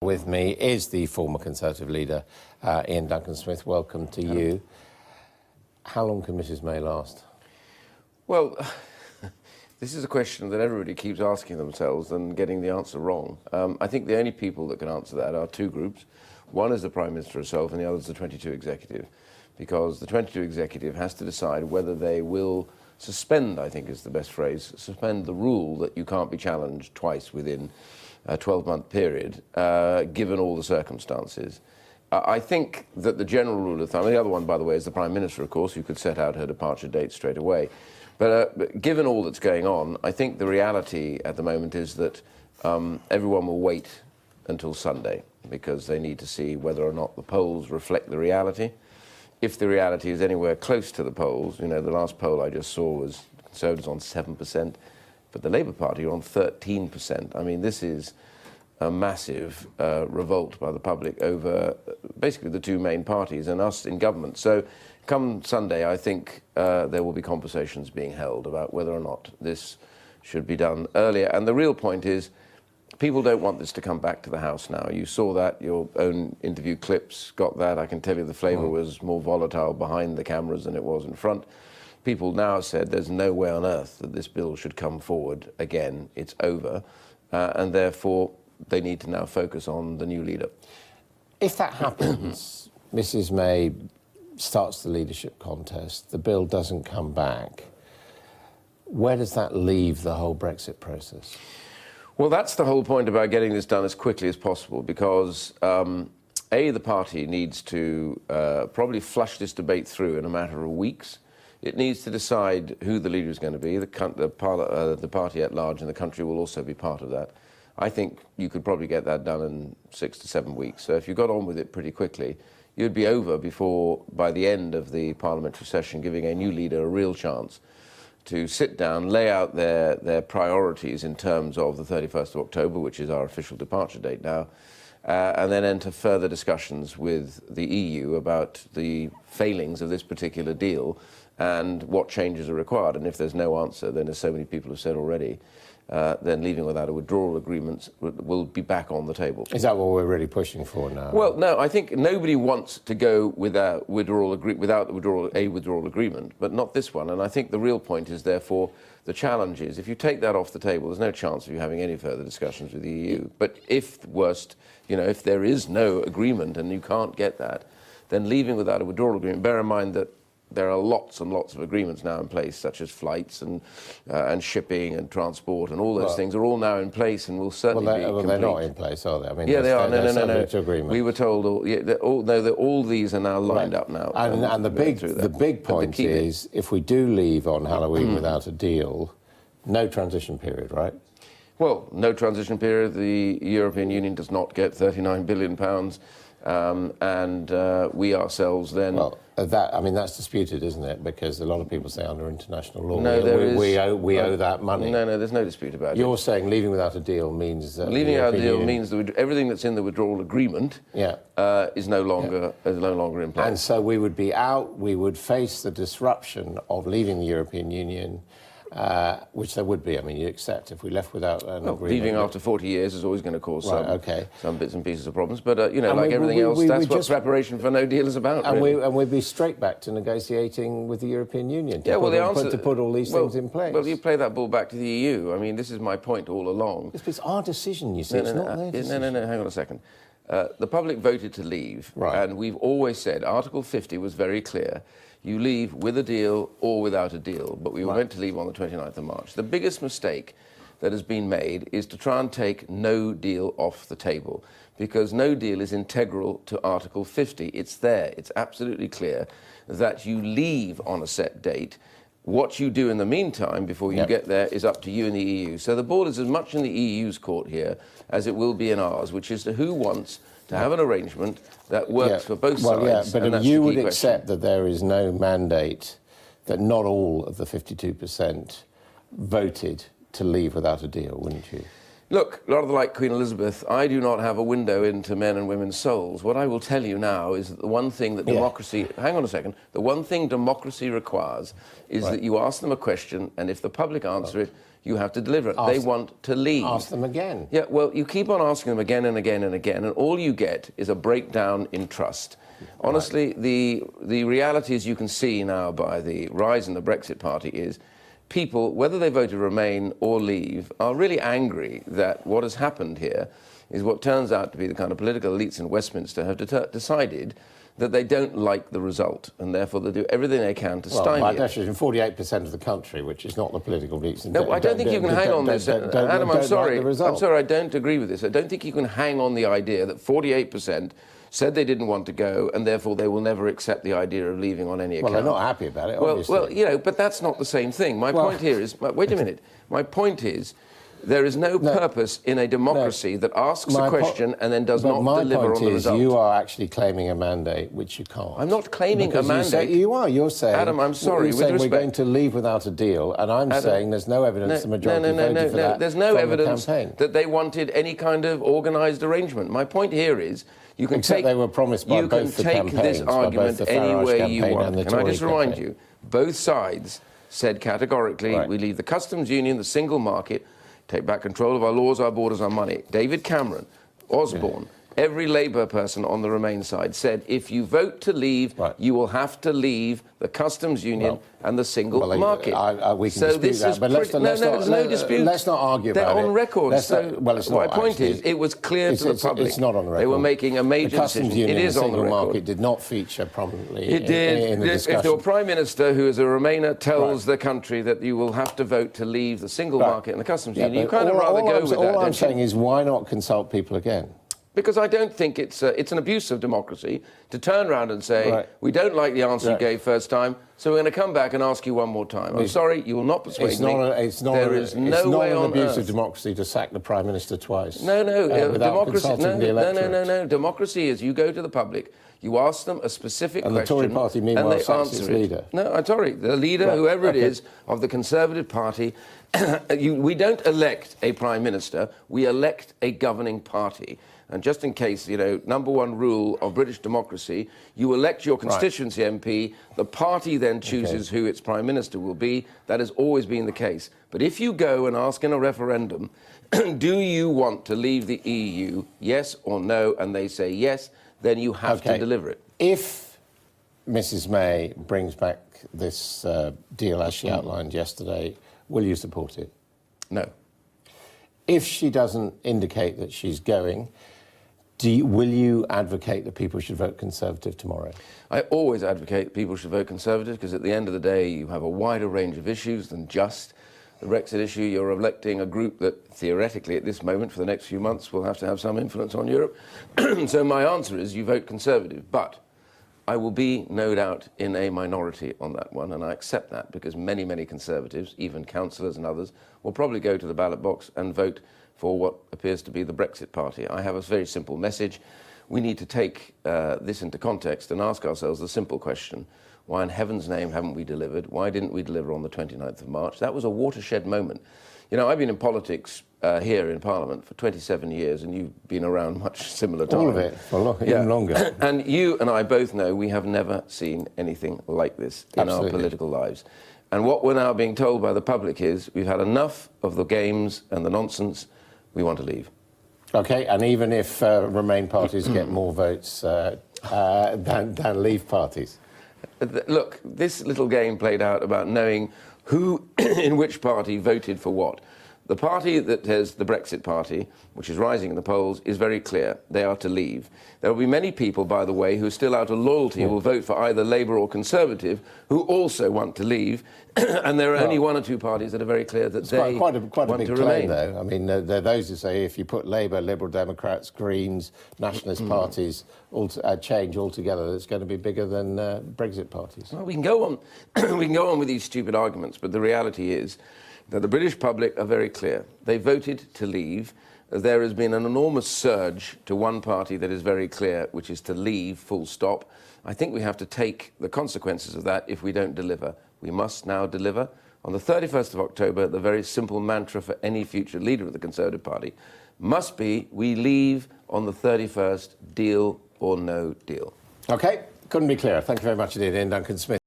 With me is the former Conservative leader, Iain Duncan Smith. Welcome to you. How long can Mrs May last? Well, this is a question that everybody keeps asking themselves and getting the answer wrong. I think the only people that can answer that are two groups. One is the Prime Minister herself and the other is the 22 Executive, because the 22 Executive has to decide whether they will suspend, I think is the best phrase, suspend the rule that you can't be challenged twice within a 12-month period, given all the circumstances. I think that the general rule of thumb, and the other one, by the way, is the Prime Minister, of course, who could set out her departure date straight away. But given all that's going on, I think the reality at the moment is that everyone will wait until Sunday, because they need to see whether or not the polls reflect the reality. If the reality is anywhere close to the polls, you know, the last poll I just saw was Conservatives on 7%, but the Labour Party are on 13%. I mean, this is a massive revolt by the public over basically the two main parties and us in government. So come Sunday, I think there will be conversations being held about whether or not this should be done earlier. And the real point is, people don't want this to come back to the House now. You saw that, your own interview clips got that. I can tell you the flavour was more volatile behind the cameras than it was in front. People now said there's no way on earth that this bill should come forward again. It's over. And therefore, they need to now focus on the new leader. If that happens, Mrs May starts the leadership contest, the bill doesn't come back, where does that leave the whole Brexit process? Well, that's the whole point about getting this done as quickly as possible, because the party needs to probably flush this debate through in a matter of weeks. It needs to decide who the leader is going to be. The party at large in the country will also be part of that. I think you could probably get that done in 6 to 7 weeks. So if you got on with it pretty quickly, you'd be over by the end of the parliamentary session, giving a new leader a real chance to sit down, lay out their priorities in terms of the 31st of October, which is our official departure date now, and then enter further discussions with the EU about the failings of this particular deal and what changes are required. And if there's no answer, then as so many people have said already, then leaving without a withdrawal agreement will be back on the table. Is that what we're really pushing for now? Well, no, I think nobody wants to go without a withdrawal agreement, but not this one. And I think the real point is, therefore, the challenge is, if you take that off the table, there's no chance of you having any further discussions with the EU. But if worst, you know, if there is no agreement and you can't get that, then leaving without a withdrawal agreement, bear in mind that there are lots and lots of agreements now in place, such as flights and shipping and transport, and all those things are all now in place and will certainly be complete. They're not in place, are they? I mean, yeah, they are. No. We were told all these are now lined up now. And the big point is, if we do leave on Halloween without a deal, no transition period, right? Well, no transition period. The European Union does not get £39 billion. We ourselves then... Well, that's disputed, isn't it? Because a lot of people say under international law we owe that money. No, there's no dispute about it. You're saying leaving without a deal means that... Leaving without a deal means that everything that's in the withdrawal agreement is no longer in place. And so we would be out, we would face the disruption of leaving the European Union, which there would be. I mean, you accept if we left without an agreement. Leaving after 40 years is always going to cause some bits and pieces of problems. But, you know, like everything else, that's what preparation for no deal is about, and really. we'd be straight back to negotiating with the European Union to put all these things in place. Well, you play that ball back to the EU. I mean, this is my point all along. It's our decision, you see. It's not their decision. No, hang on a second. The public voted to leave, and we've always said Article 50 was very clear. You leave with a deal or without a deal, but we were meant to leave on the 29th of March. The biggest mistake that has been made is to try and take no deal off the table, because no deal is integral to Article 50. It's there. It's absolutely clear that you leave on a set date. What you do in the meantime before you get there is up to you and the EU. So the ball is as much in the EU's court here as it will be in ours, which is who wants to have an arrangement that works for both sides. But if you would accept that there is no mandate, that not all of the 52% voted to leave without a deal, wouldn't you? Look, rather like Queen Elizabeth, I do not have a window into men and women's souls. What I will tell you now is that the one thing that democracy... Hang on a second. The one thing democracy requires is that you ask them a question, and if the public answer it, you have to deliver it. They want to leave. Ask them again. Yeah, well, you keep on asking them again and again and again, and all you get is a breakdown in trust. Honestly, the reality, as you can see now by the rise in the Brexit Party, is people, whether they vote to remain or leave, are really angry that what has happened here is what turns out to be the kind of political elites in Westminster have decided that they don't like the result, and therefore they do everything they can to stymie it. By definition, 48% of the country, which is not the political elites. No, I don't think you can hang on this. Adam, I'm sorry. I'm sorry, I don't agree with this. I don't think you can hang on the idea that 48% said they didn't want to go, and therefore they will never accept the idea of leaving on any account. Well, they're not happy about it, obviously. Well, you know, but that's not the same thing. My point here is... Wait a minute. My point is... There is no purpose in a democracy that asks a question and then does not deliver on the result. My point is you are actually claiming a mandate, which you can't. I'm not claiming a mandate. You are. You're saying... Adam, I'm sorry, you're saying we're going to leave without a deal, and I'm saying there's no evidence the majority voted for that. There's no evidence that they wanted any kind of organised arrangement. My point here is... You can Except they were promised by both the campaigns, take this argument any way you want. Can I just remind you, both sides said categorically, we leave the customs union, the single market, take back control of our laws, our borders, our money. David Cameron, Osborne, every Labour person on the Remain side said, if you vote to leave, you will have to leave the customs union and the single market. We can dispute that, but let's not argue about it. They're on record. It's not. My point is, it was clear to the public. It's not on the record. They were making a major decision. It is on the record. Market did not feature prominently in the discussion. If your Prime Minister, who is a Remainer, tells the country that you will have to vote to leave the single market and the customs union, you kind of rather go with that. All I'm saying is, why not consult people again? Because I don't think it's an abuse of democracy to turn around and say, we don't like the answer you gave first time, so we're going to come back and ask you one more time. I'm sorry, you will not persuade me. It's not an abuse of democracy to sack the Prime Minister twice. No, democracy is you go to the public, you ask them a specific question, and the Tory party, meanwhile, sacks its leader. No, I'm sorry, the leader, whoever it is, of the Conservative Party, we don't elect a Prime Minister, we elect a governing party. And just in case, you know, number one rule of British democracy, you elect your constituency MP, the party then chooses who its Prime Minister will be. That has always been the case. But if you go and ask in a referendum, do you want to leave the EU, yes or no, and they say yes, then you have to deliver it. If Mrs May brings back this deal as she outlined yesterday, will you support it? No. If she doesn't indicate that she's going... will you advocate that people should vote Conservative tomorrow? I always advocate people should vote Conservative because at the end of the day you have a wider range of issues than just the Brexit issue. You're electing a group that theoretically at this moment for the next few months will have to have some influence on Europe. So my answer is you vote Conservative. But I will be, no doubt, in a minority on that one, and I accept that because many, many Conservatives, even councillors and others, will probably go to the ballot box and vote for what appears to be the Brexit Party. I have a very simple message. We need to take this into context and ask ourselves the simple question, why in heaven's name haven't we delivered? Why didn't we deliver on the 29th of March? That was a watershed moment. You know, I've been in politics here in Parliament for 27 years, and you've been around much similar time. All of it, even longer. And you and I both know we have never seen anything like this in our political lives. And what we're now being told by the public is we've had enough of the games and the nonsense. We want to leave. OK, and even if Remain parties get more votes than Leave parties? Look, this little game played out about knowing who in which party voted for what. The party that has the Brexit Party, which is rising in the polls, is very clear. They are to leave. There will be many people, by the way, who are still out of loyalty will vote for either Labour or Conservative, who also want to leave. And there are only one or two parties that are very clear that they quite a big want to claim, remain. Though. I mean, there are those who say if you put Labour, Liberal Democrats, Greens, nationalist parties change altogether, it's going to be bigger than Brexit parties. Well, we can go on. We can go on with these stupid arguments, but the reality is that the British public are very clear. They voted to leave. There has been an enormous surge to one party that is very clear, which is to leave, full stop. I think we have to take the consequences of that if we don't deliver. We must now deliver. On the 31st of October, the very simple mantra for any future leader of the Conservative Party must be, we leave on the 31st, deal or no deal. OK, couldn't be clearer. Thank you very much indeed, Iain Duncan Smith.